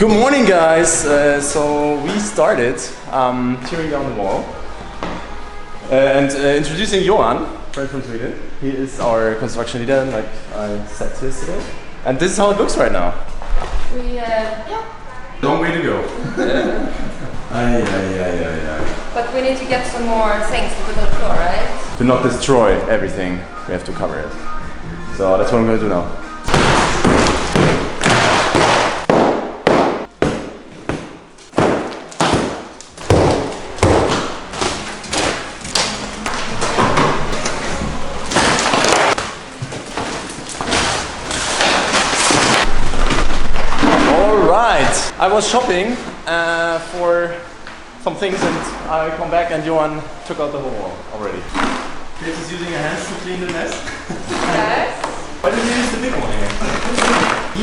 Good morning, guys. So we started tearing down the wall and introducing Johan, friend from Sweden. He is our construction leader, like I said yesterday. And this is how it looks right now. Long way to go. But we need to get some more things to put on the floor, right? To not destroy everything, we have to cover it. So that's what I'm going to do now. I was shopping for some things and I come back and Johan took out the whole wall already. Chris is using her hands to clean the mess. Yes. Why didn't you use the big one here?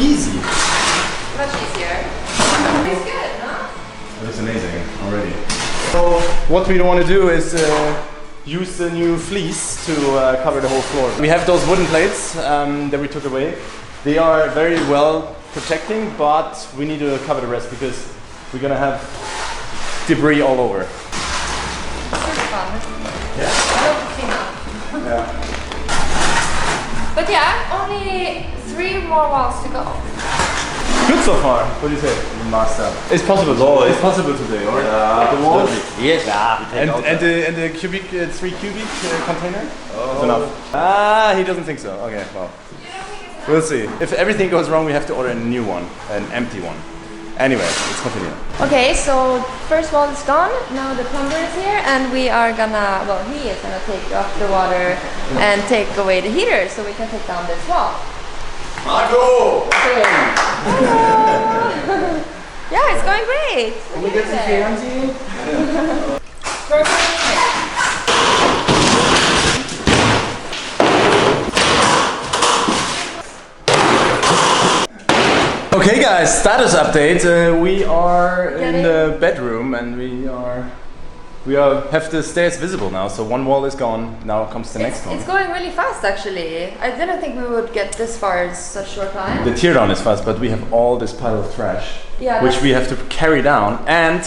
Easy. Much easier. It's good, no? It looks amazing already. So what we want to do is use the new fleece to cover the whole floor. We have those wooden plates that we took away. They are very well protecting, but we need to cover the rest because we're gonna have debris all over. Super fun. Yeah. I love to clean up. Yeah. But yeah, only 3 more walls to go. Good so far. What do you say? Master. It's possible. It's possible today, or the walls? Yes. And the cubic 3 cubic container. It's enough. He doesn't think so. Okay. Well. We'll see. If everything goes wrong, we have to order a new one, an empty one. Anyway, let's continue. Okay, so first wall is gone. Now the plumber is here, and we are gonna, well, he is gonna take off the water and take away the heater so we can take down this wall. Marco! Yeah, it's going great. Can we get some fancy? Okay guys, status update. We are in the bedroom and we have the stairs visible now. So one wall is gone. Now comes the next one. It's going really fast actually. I didn't think we would get this far in such a short time. The teardown is fast, but we have all this pile of trash, yeah, which we have to carry down, and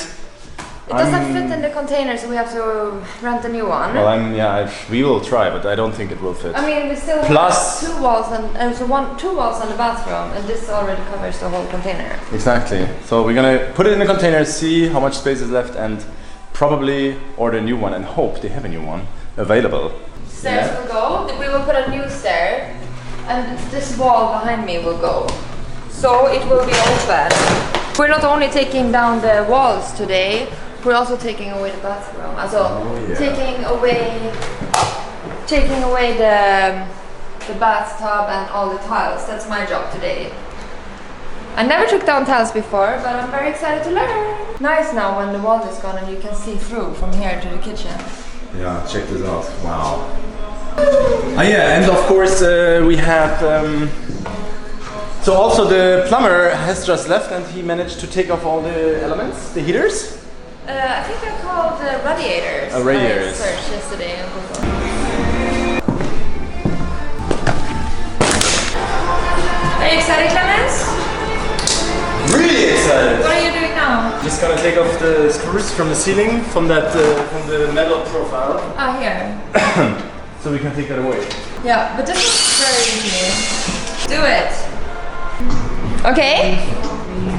it doesn't fit in the container, so we have to rent a new one. Well, we will try, but I don't think it will fit. I mean, we still Plus, have 2 walls and so 2 walls on the bathroom, and this already covers the whole container. Exactly. So we're gonna put it in the container, see how much space is left, and probably order a new one and hope they have a new one available. Stairs will go. We will put a new stair, and this wall behind me will go. So it will be open. We're not only taking down the walls today. We're also taking away the bathroom. Also, taking away the bathtub and all the tiles. That's my job today. I never took down tiles before, but I'm very excited to learn. Nice now when the wall is gone and you can see through from here to the kitchen. Yeah, check this out. Wow. Yeah, and of course we have. So also the plumber has just left and he managed to take off all the elements, the heaters. I think they're called radiators. Radiators. I searched yesterday on Google. Are you excited, Clemens? Really excited! What are you doing now? Just gonna take off the screws from the ceiling, from from the metal profile. Ah, here. So we can take that away. Yeah, but this is very easy. Do it. Okay.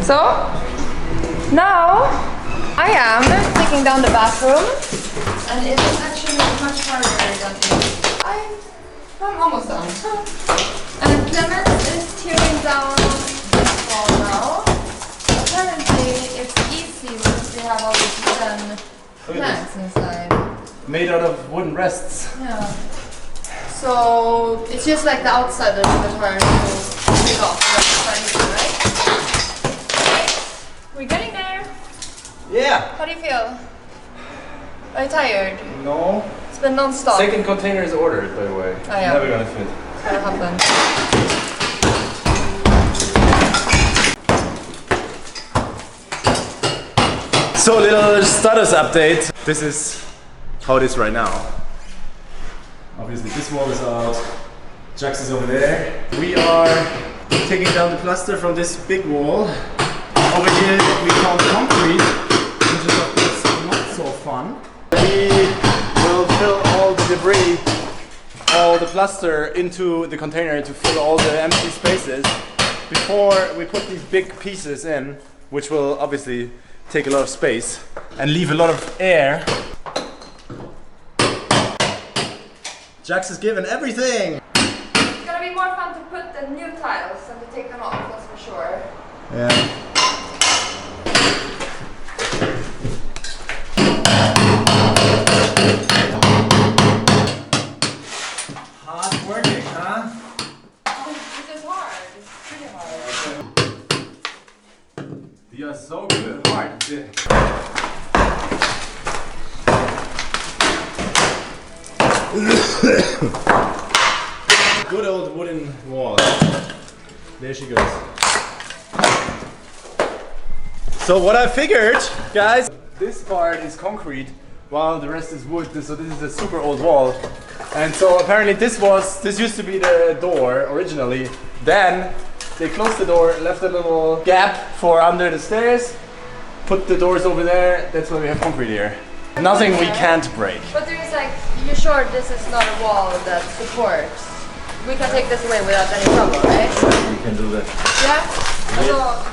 So now I am taking down the bathroom, and it is actually much harder than it. I'm almost done. And Clemens is tearing down this wall now. Apparently it's easy because we have all these wooden planks inside. Made out of wooden rests. Yeah. So it's just like the outside that is hard to take off. That's right? Okay, we're getting there. Yeah. How do you feel? Are you tired? No. It's been non-stop. Second container is ordered, by the way. Oh, yeah. Never gonna fit. It's gonna happen. So little status update. This is how it is right now. Obviously this wall is out. Jax is over there. We are taking down the plaster from this big wall. Over here cluster into the container to fill all the empty spaces before we put these big pieces in, which will obviously take a lot of space and leave a lot of air. Jax is given everything! It's gonna be more fun to put the new tiles than to take them off, that's for sure. Yeah. Hard working, huh? This is hard. It's pretty hard. You are so good. Hard. Good old wooden wall. There she goes. So what I figured, guys, this part is concrete while the rest is wood. So this is a super old wall. And so apparently this used to be the door originally. Then they closed the door, left a little gap for under the stairs, put the doors over there. That's why we have concrete here. Nothing we can't break. But there is like, you're sure this is not a wall that supports? We can take this away without any trouble, right? We can do that. Yeah?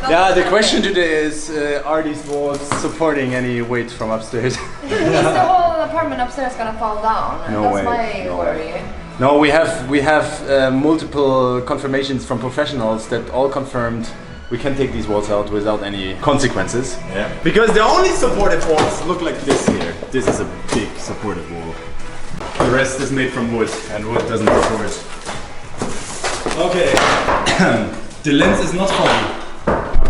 Yeah, the question today is, are these walls supporting any weight from upstairs? Is the whole apartment upstairs gonna fall down? No That's way. my No worry. way. No, we have multiple confirmations from professionals that all confirmed we can take these walls out without any consequences. Yeah. Because the only supportive walls look like this here. This is a big supportive wall. The rest is made from wood, and wood doesn't support. Okay. The lens is not funny.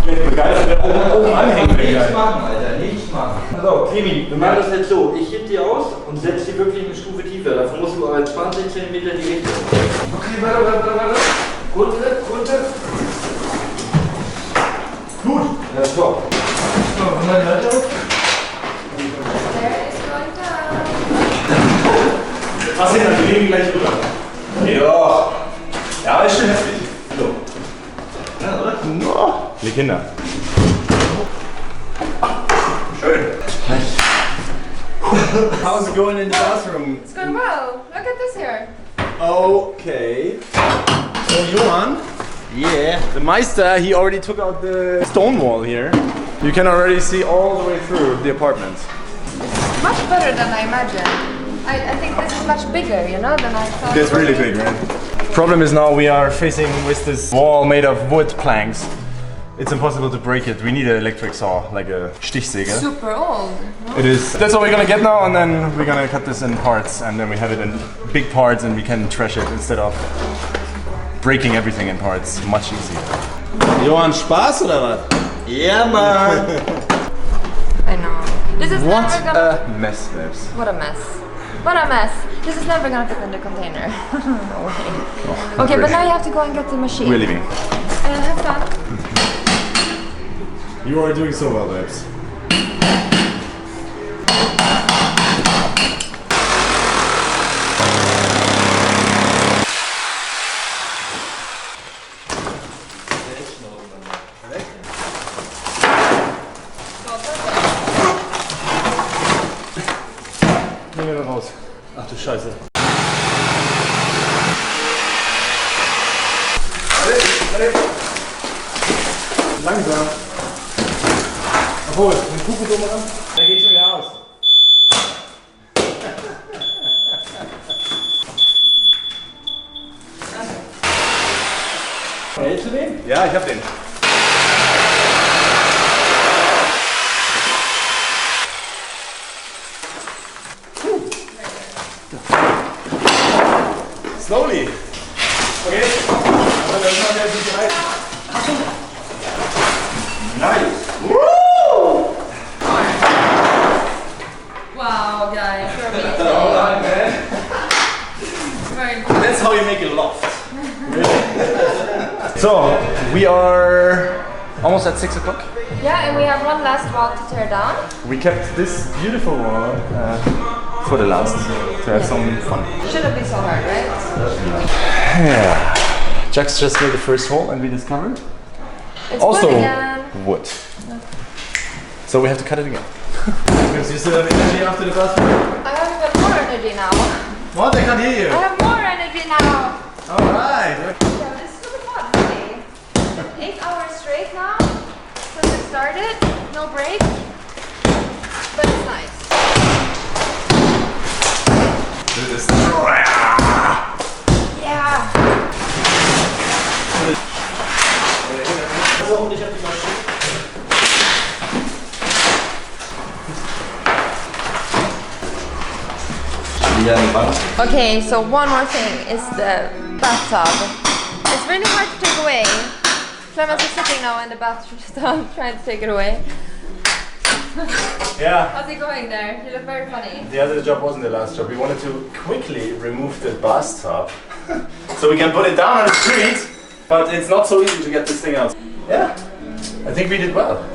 Okay, guys, Nichts machen, Alter, nichts machen. So, Krimi, wir machen das jetzt so. Ich heb die aus und setze die wirklich eine Stufe tiefer. Dafür musst du aber 20 cm die Richtung. Okay, warte. Runter. Gut. Ja, top. So, von der Seite. There is going down. Was hin, wir legen gleich rüber. Ja. Ja, ist schon heftig. So. Ja, oder? No. Die Kinder. Schön. How's it going in the bathroom? It's going well. Look at this here. Okay. So Johan, Yeah. the Meister, he already took out the stone wall here. You can already see all the way through the apartment. Much better than I imagined. I think this is much bigger, you know, than I thought. It's really big, right? Problem is now we are facing with this wall made of wood planks. It's impossible to break it. We need an electric saw, like a Stichsäge. Super old. No? It is. That's what we're gonna get now, and then we're gonna cut this in parts, and then we have it in big parts, and we can trash it instead of breaking everything in parts. Much easier. Johann, Spaß oder was? Ja, Mann. I know. This is What never gonna. a mess, babes. What a mess. What a mess. This is never gonna fit in the container. No way. Okay, but now you have to go and get the machine. We're leaving. Have fun. You are doing so well, babes. Nehmen wir raus. Ach du Scheiße. Langsam. Obwohl, den Kuchen so mal an. Der geht schon wieder aus. Hältst du den? Ja, ich hab den. Slowly. Okay. Aber dann machen wir jetzt nicht rein. Nice. Woo! Wow, guys, you're amazing. Alright, man. Very cool. That's how you make a loft. So, we are almost at 6 o'clock. Yeah, and we have one last wall to tear down. We kept this beautiful wall for the last, to have some fun. Shouldn't be so hard, right? Yeah. Jax just made the first hole and we discovered It's also wood again. wood. So we have to cut it again. You still have energy after the bathroom? I have even more energy now. What? I can't hear I you. have more energy energy now. Alright. Yeah, this is super fun, really. 8 hours straight now since it started. No break. But it's nice. Do this. Yeah. Okay, so one more thing is the bathtub. It's really hard to take away. Clemens is sitting now in the bathtub trying to take it away. Yeah. How's it going there? You look very funny. The other job wasn't the last job. We wanted to quickly remove the bathtub so we can put it down on the street, but it's not so easy to get this thing out. Yeah, I think we did well.